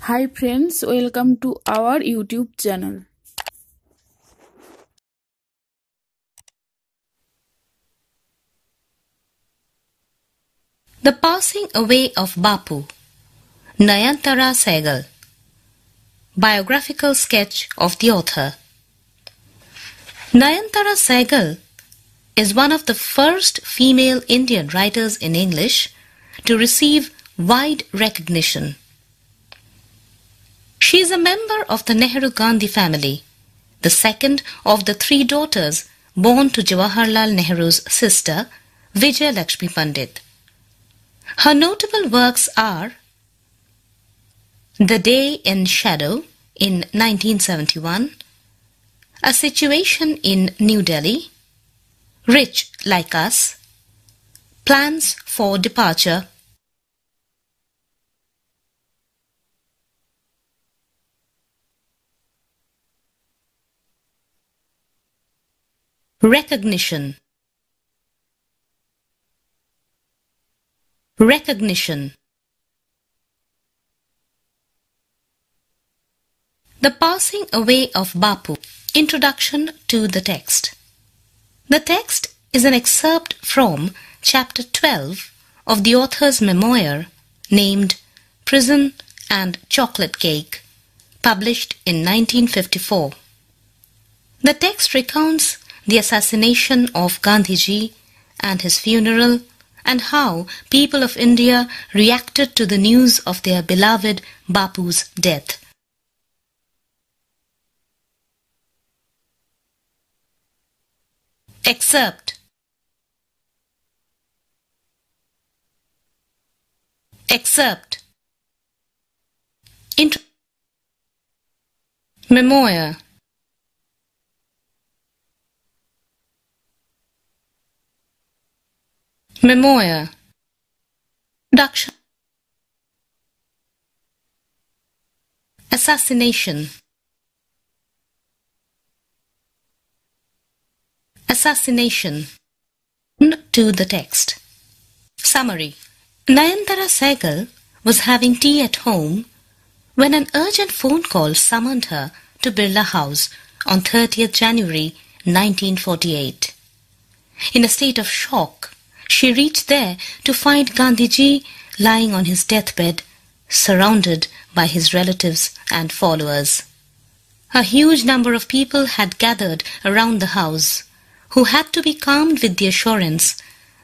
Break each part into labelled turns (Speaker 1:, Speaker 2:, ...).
Speaker 1: Hi friends, welcome to our YouTube channel.
Speaker 2: The Passing Away of Bapu, Nayantara Sehgal. Biographical sketch of the author. Nayantara Sehgal is one of the first female Indian writers in English to receive wide recognition. She is a member of the Nehru-Gandhi family, the second of the three daughters born to Jawaharlal Nehru's sister, Vijay Lakshmi Pandit. Her notable works are The Day in Shadow in 1971, A Situation in New Delhi, Rich Like Us, Plans for Departure, Recognition. Recognition. The Passing Away of Bapu. Introduction to the text. The text is an excerpt from chapter 12 of the author's memoir named Prison and Chocolate Cake, published in 1954. The text recounts the assassination of Gandhiji and his funeral, and how people of India reacted to the news of their beloved Bapu's death. Excerpt. Excerpt. Memoir. Memoir. Introduction. Assassination. Assassination. To the text. Summary. Nayantara Sehgal was having tea at home when an urgent phone call summoned her to Birla House on 30th January 1948. In a state of shock, she reached there to find Gandhiji lying on his deathbed, surrounded by his relatives and followers. A huge number of people had gathered around the house, who had to be calmed with the assurance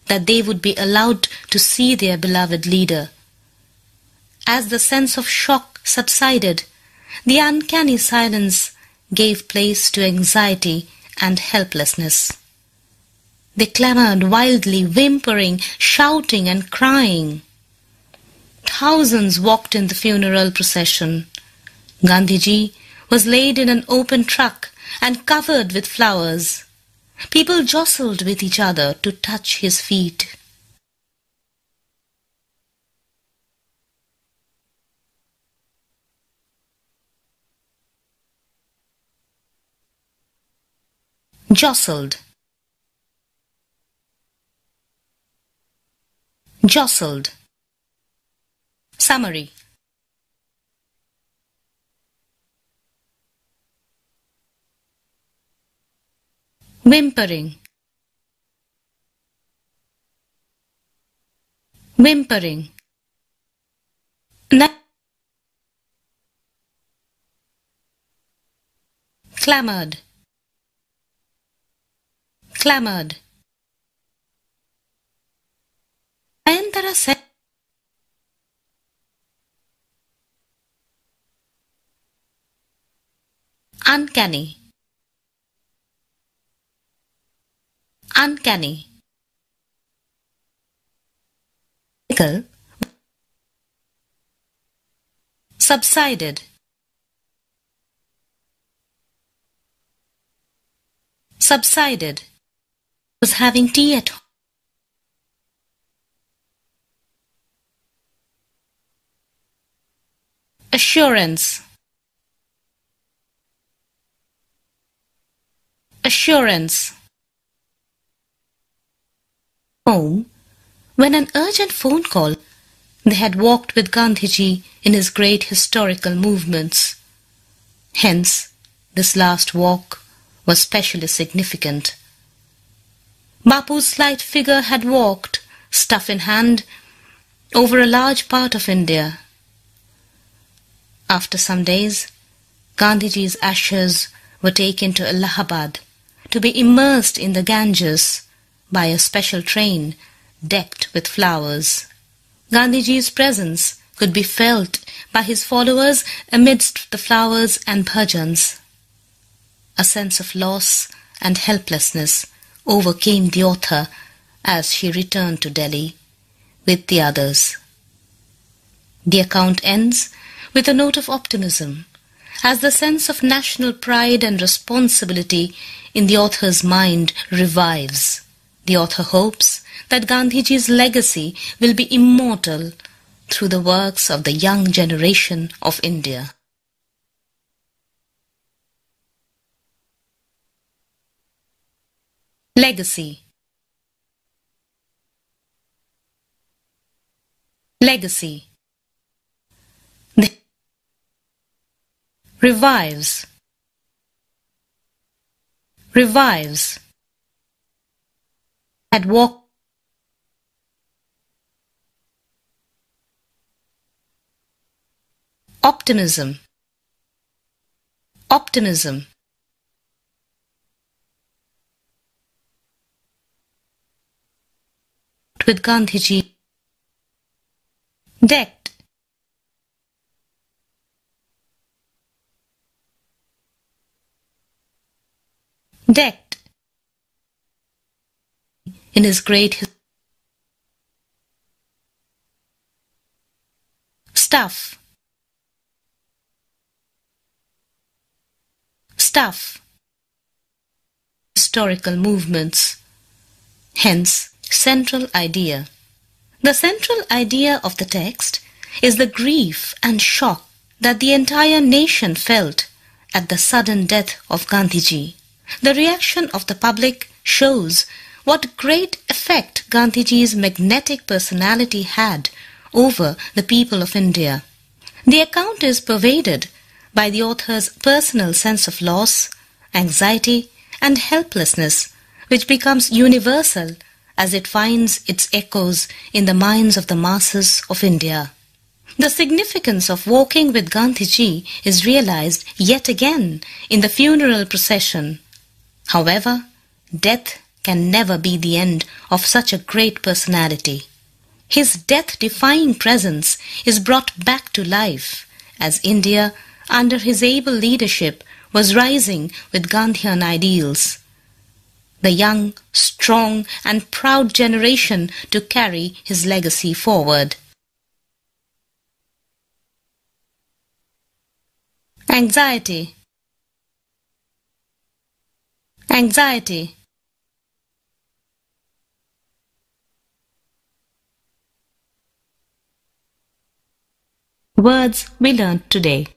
Speaker 2: that they would be allowed to see their beloved leader. As the sense of shock subsided, the uncanny silence gave place to anxiety and helplessness. They clamored wildly, whimpering, shouting and crying. Thousands walked in the funeral procession. Gandhiji was laid in an open truck and covered with flowers. People jostled with each other to touch his feet. Jostled. Jostled. Summary. Whimpering. Whimpering. Clamored. Clamored. Nayantara said, uncanny. Uncanny. Subsided. Subsided. Was having tea at home. Assurance. Assurance. Home when an urgent phone call They had walked with Gandhiji in his great historical movements. Hence, this last walk was specially significant. Bapu's slight figure had walked, staff in hand, over a large part of India. After some days, Gandhiji's ashes were taken to Allahabad to be immersed in the Ganges by a special train decked with flowers. Gandhiji's presence could be felt by his followers amidst the flowers and bhajans. A sense of loss and helplessness overcame the author as she returned to Delhi with the others. The account ends with a note of optimism, as the sense of national pride and responsibility in the author's mind revives. The author hopes that Gandhiji's legacy will be immortal through the works of the young generation of India. Legacy. Legacy. Revives. Revives. Had walked. Optimism. Optimism. With Gandhiji. Decked. Decked. In his great stuff. Stuff. Historical movements. Hence, central idea. The central idea of the text is the grief and shock that the entire nation felt at the sudden death of Gandhiji. The reaction of the public shows what great effect Gandhiji's magnetic personality had over the people of India. The account is pervaded by the author's personal sense of loss, anxiety, and helplessness, which becomes universal as it finds its echoes in the minds of the masses of India. The significance of walking with Gandhiji is realized yet again in the funeral procession. However, death can never be the end of such a great personality. His death-defying presence is brought back to life as India, under his able leadership, was rising with Gandhian ideals. The young, strong, and proud generation to carry his legacy forward. Anxiety. Anxiety. Words we learned today.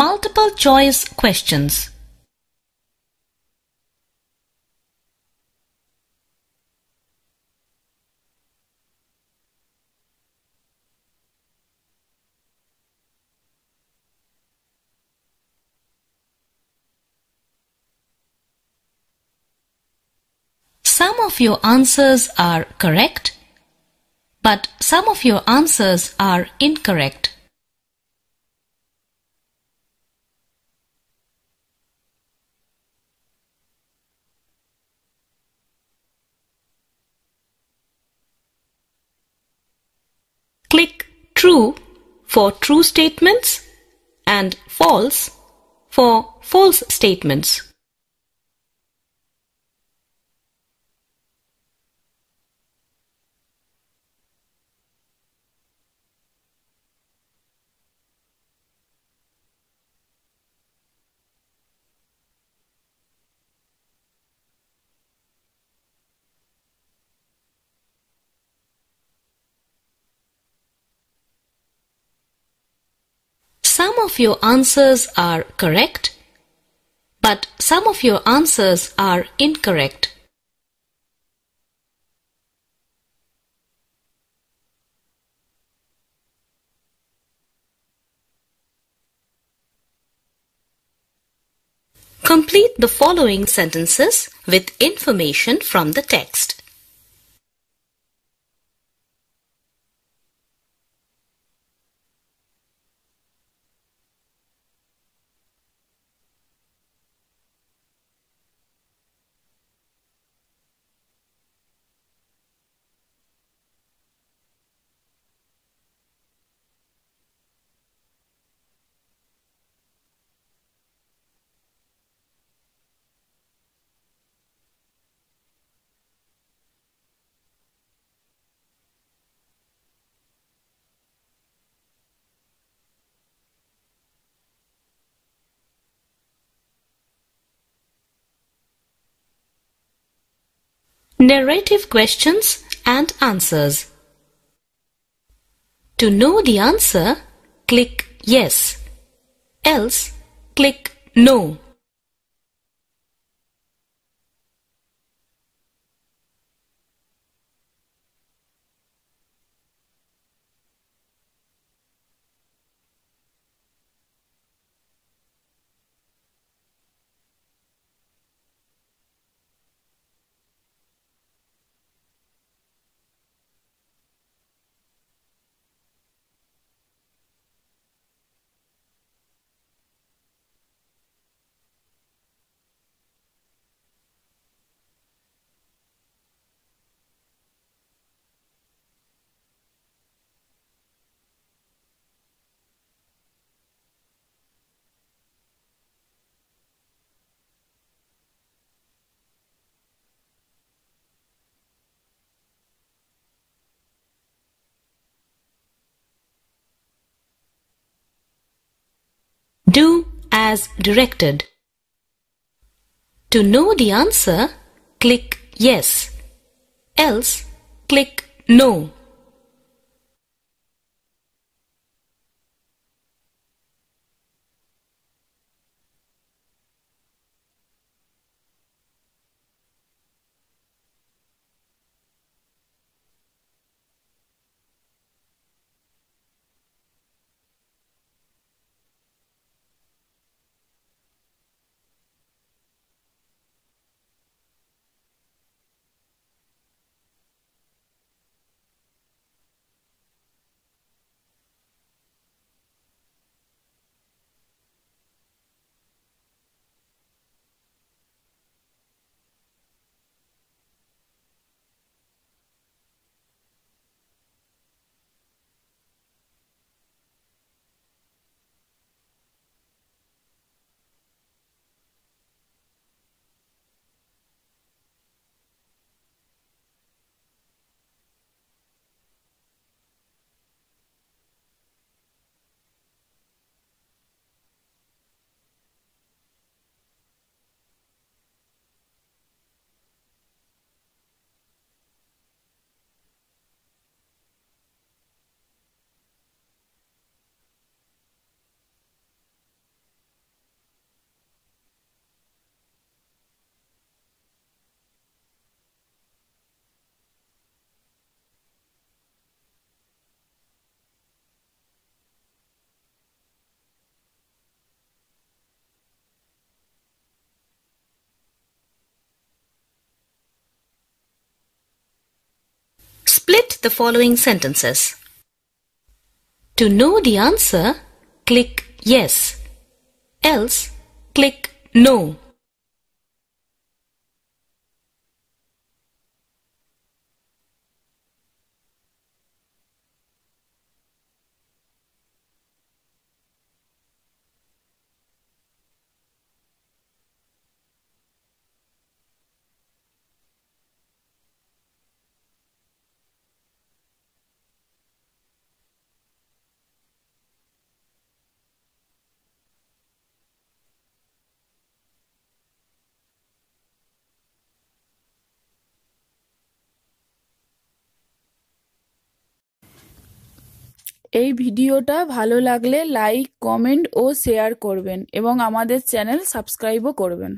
Speaker 2: Multiple choice questions. Some of your answers are correct, but some of your answers are incorrect. Click True for true statements and False for false statements. Some of your answers are correct, but some of your answers are incorrect. Complete the following sentences with information from the text. Narrative questions and answers. To know the answer, click Yes. Else, click No. Do as directed. To know the answer, click Yes. Else, click No. split the following sentences. To know the answer, click yes. Else, click no.
Speaker 1: এই ভিডিওটা ভালো লাগলে like, comment ও share করবেন এবং আমাদের channel সাবস্ক্রাইবও করবেন।